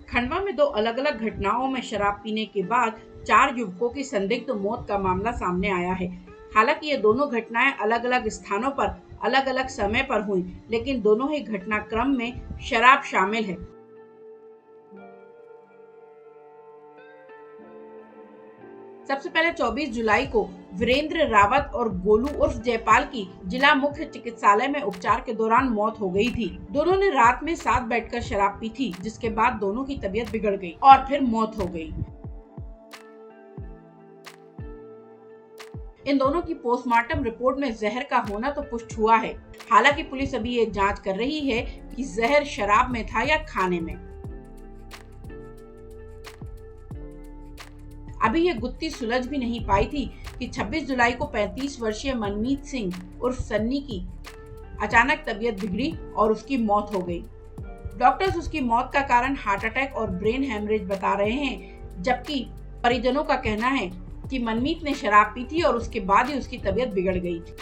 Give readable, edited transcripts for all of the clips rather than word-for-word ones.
खंडवा में दो अलग अलग घटनाओं में शराब पीने के बाद 4 युवकों की संदिग्ध मौत का मामला सामने आया है। हालांकि ये दोनों घटनाएं अलग अलग स्थानों पर अलग अलग समय पर हुई, लेकिन दोनों ही घटनाक्रम में शराब शामिल है। सबसे पहले 24 जुलाई को वीरेंद्र रावत और गोलू उर्फ जयपाल की जिला मुख्य चिकित्सालय में उपचार के दौरान मौत हो गई थी। दोनों ने रात में साथ बैठकर शराब पी थी, जिसके बाद दोनों की तबीयत बिगड़ गई और फिर मौत हो गई। इन दोनों की पोस्टमार्टम रिपोर्ट में जहर का होना तो पुष्ट हुआ है। हालांकि पुलिस अभी ये जांच कर रही है कि जहर शराब में था या खाने में। अभी ये गुत्थी सुलझ भी नहीं पाई थी कि 26 जुलाई को 35 वर्षीय मनमीत सिंह उर्फ सन्नी की अचानक तबीयत बिगड़ी और उसकी मौत हो गई। डॉक्टर्स उसकी मौत का कारण हार्ट अटैक और ब्रेन हेमरेज बता रहे हैं, जबकि परिजनों का कहना है कि मनमीत ने शराब पी थी और उसके बाद ही उसकी तबीयत बिगड़ गई थी।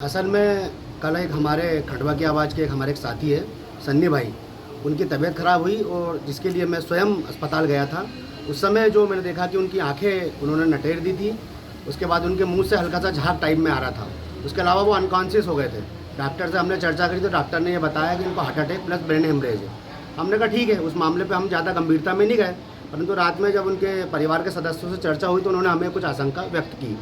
असल में कल एक हमारे खंडवा की आवाज़ के हमारे एक साथी है सन्नी भाई, उनकी तबीयत खराब हुई और जिसके लिए मैं स्वयं अस्पताल गया था। उस समय जो मैंने देखा कि उनकी आंखें उन्होंने नटेर दी थी, उसके बाद उनके मुंह से हल्का सा झाग टाइप में आ रहा था। उसके अलावा वो अनकॉन्शियस हो गए थे। डॉक्टर से हमने चर्चा करी तो डॉक्टर ने ये बताया कि उनको heart attack plus brain haemorrhage है। हमने कहा ठीक है, उस मामले पर हम ज़्यादा गंभीरता में नहीं गए, परंतु रात में जब उनके परिवार के सदस्यों से चर्चा हुई तो उन्होंने हमें कुछ आशंका व्यक्त की।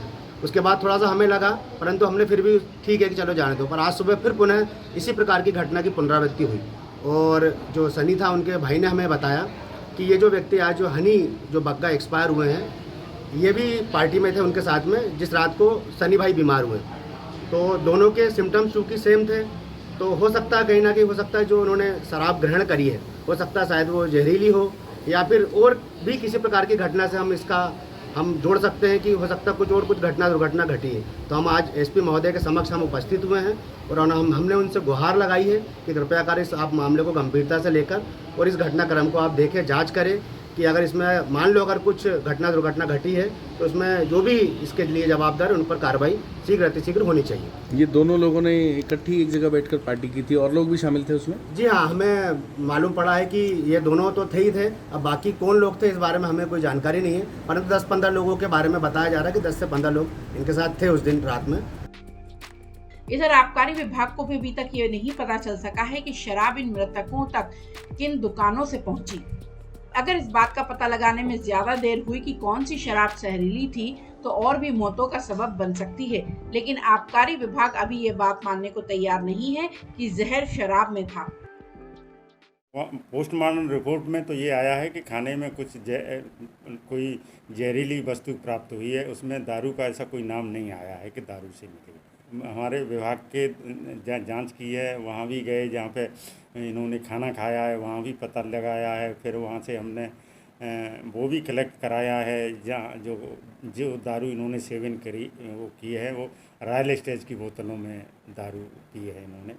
उसके बाद थोड़ा सा हमें लगा, परंतु हमने फिर भी ठीक है कि चलो जाने दो। पर आज सुबह फिर पुनः इसी प्रकार की घटना की पुनरावृत्ति हुई और जो सनी था उनके भाई ने हमें बताया कि ये जो व्यक्ति आज जो हनी जो बग्गा एक्सपायर हुए हैं, ये भी पार्टी में थे उनके साथ में जिस रात को सनी भाई बीमार हुए। तो दोनों के सिम्टम्स चूँकि सेम थे, तो हो सकता है कहीं ना कहीं हो सकता है जो उन्होंने शराब ग्रहण करी है, हो सकता है शायद वो जहरीली हो या फिर और भी किसी प्रकार की घटना से हम जोड़ सकते हैं कि हो सकता है कुछ घटना दुर्घटना घटी है। तो हम आज एसपी महोदय के समक्ष हम उपस्थित हुए हैं और हमने उनसे गुहार लगाई है कि कृपया कर इस आप मामले को गंभीरता से लेकर और इस घटनाक्रम को आप देखें, जांच करें कि अगर इसमें मान लो अगर कुछ घटना दुर्घटना घटी है तो उसमें जो भी इसके लिए जवाबदार उन पर कार्रवाई शीघ्र होनी चाहिए। ये दोनों लोगों ने इकट्ठी एक जगह बैठकर पार्टी की थी और लोग भी शामिल थे उसमें? जी हाँ, हमें मालूम पड़ा है कि ये दोनों तो थे ही थे। अब बाकी कौन लोग थे इस बारे में हमें कोई जानकारी नहीं है, परंतु 10-15 लोगों के बारे में बताया जा रहा है कि 10 से 15 लोग इनके साथ थे उस दिन रात में। इधर आबकारी विभाग को भी अभी तक ये नहीं पता चल सका है कि शराब इन मृतकों तक किन दुकानों से पहुंची। अगर इस बात का पता लगाने में ज्यादा देर हुई कि कौन सी शराब जहरीली थी तो और भी मौतों का सबब बन सकती है, लेकिन आबकारी विभाग अभी ये बात मानने को तैयार नहीं है कि जहर शराब में था। पोस्टमार्टम रिपोर्ट में तो ये आया है कि खाने में कोई जहरीली वस्तु प्राप्त हुई है। उसमें दारू का ऐसा कोई नाम नहीं आया है कि दारू से निकली। हमारे विभाग के जांच की है, वहाँ भी गए जहाँ पे इन्होंने खाना खाया है, वहाँ भी पता लगाया है। फिर वहाँ से हमने वो भी कलेक्ट कराया है जहाँ जो दारू इन्होंने सेवन करी वो की है, वो रॉयल स्टेज की बोतलों में दारू पी है इन्होंने,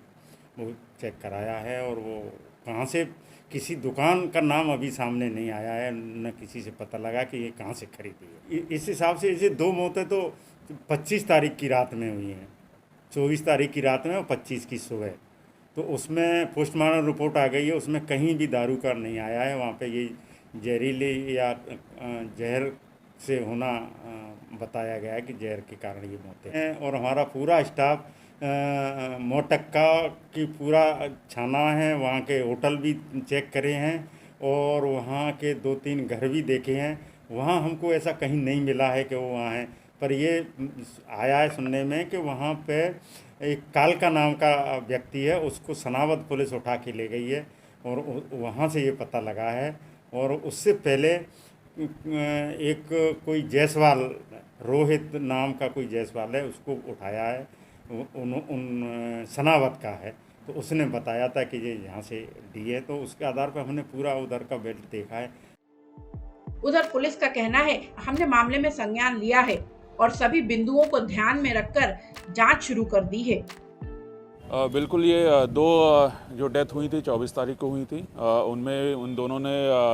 वो चेक कराया है। और वो कहाँ से, किसी दुकान का नाम अभी सामने नहीं आया है, न किसी से पता लगा कि ये कहाँ से खरीदी है। इस हिसाब से इसे 2 मौतें तो 25 तारीख की रात में हुई हैं, 24 तारीख की रात में और 25 की सुबह। तो उसमें पोस्टमार्टम रिपोर्ट आ गई है, उसमें कहीं भी दारू का नहीं आया है। वहाँ पे ये जहरीली या जहर से होना बताया गया है कि जहर के कारण ये मौतें हैं। और हमारा पूरा स्टाफ मोटक्का की पूरा छाना है, वहाँ के होटल भी चेक करे हैं और वहाँ के 2-3 घर भी देखे हैं। वहाँ हमको ऐसा कहीं नहीं मिला है कि वो वहाँ हैं, पर ये आया है सुनने में कि वहाँ पे एक कालका नाम का व्यक्ति है, उसको सनावद पुलिस उठा के ले गई है और वहाँ से ये पता लगा है। और उससे पहले एक कोई जायसवाल, रोहित नाम का कोई जायसवाल है, उसको उठाया है, उन सनावद का है, तो उसने बताया था कि ये यहाँ से दी है। तो उसके आधार पर हमने पूरा उधर का बेल्ट देखा है। उधर पुलिस का कहना है हमने मामले में संज्ञान लिया है और सभी बिंदुओं को ध्यान में रखकर जांच शुरू कर दी है। बिल्कुल, ये 2 जो डेथ हुई थी 24 तारीख को हुई थी, उनमें उन दोनों ने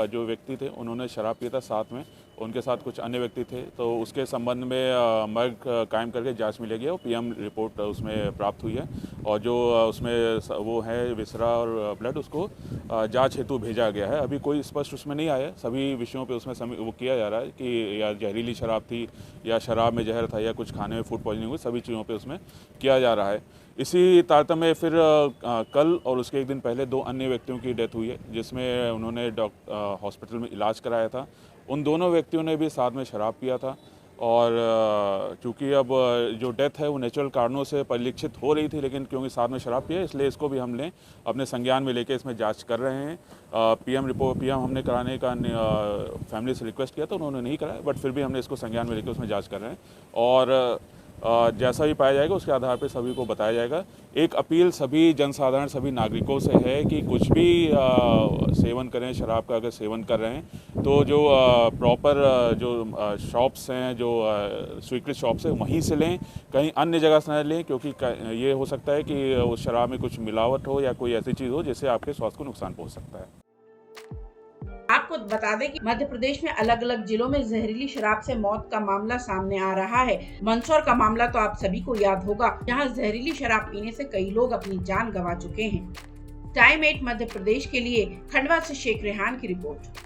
जो व्यक्ति थे उन्होंने शराब पिया था साथ में उनके साथ कुछ अन्य व्यक्ति थे, तो उसके संबंध में मर्ग कायम करके जांच में ले गया और पीएम रिपोर्ट उसमें प्राप्त हुई है। और जो उसमें वो है विसरा और ब्लड, उसको जांच हेतु भेजा गया है। अभी कोई स्पष्ट उसमें नहीं आया, सभी विषयों पे उसमें वो किया जा रहा है कि या जहरीली शराब थी या शराब में जहर था या कुछ खाने में फूड पॉइजनिंग हुई, सभी चीज़ों पे उसमें किया जा रहा है। इसी तारतम्य में फिर कल और उसके एक दिन पहले 2 अन्य व्यक्तियों की डेथ हुई है, जिसमें उन्होंने हॉस्पिटल में इलाज कराया था। उन दोनों व्यक्तियों ने भी साथ में शराब पिया था और चूँकि अब जो डेथ है वो नेचुरल कारणों से परिलक्षित हो रही थी, लेकिन क्योंकि साथ में शराब पिया, इसलिए इसको भी हमने अपने संज्ञान में लेके इसमें जांच कर रहे हैं। पीएम हमने कराने का फैमिली से रिक्वेस्ट किया था, उन्होंने नहीं कराया, बट फिर भी हमने इसको संज्ञान में लेकर उसमें जाँच कर रहे हैं और जैसा भी पाया जाएगा उसके आधार पर सभी को बताया जाएगा। एक अपील सभी जनसाधारण, सभी नागरिकों से है कि कुछ भी सेवन करें, शराब का अगर सेवन कर रहे हैं तो जो प्रॉपर जो शॉप्स हैं, जो स्वीकृत शॉप्स हैं, वहीं से लें, कहीं अन्य जगह से न लें, क्योंकि ये हो सकता है कि उस शराब में कुछ मिलावट हो या कोई ऐसी चीज़ हो जिससे आपके स्वास्थ्य को नुकसान पहुँच सकता है। आपको बता दें कि मध्य प्रदेश में अलग अलग जिलों में जहरीली शराब से मौत का मामला सामने आ रहा है। मंदसौर का मामला तो आप सभी को याद होगा, जहां जहरीली शराब पीने से कई लोग अपनी जान गंवा चुके हैं। टाइम 8 मध्य प्रदेश के लिए खंडवा से शेख रेहान की रिपोर्ट।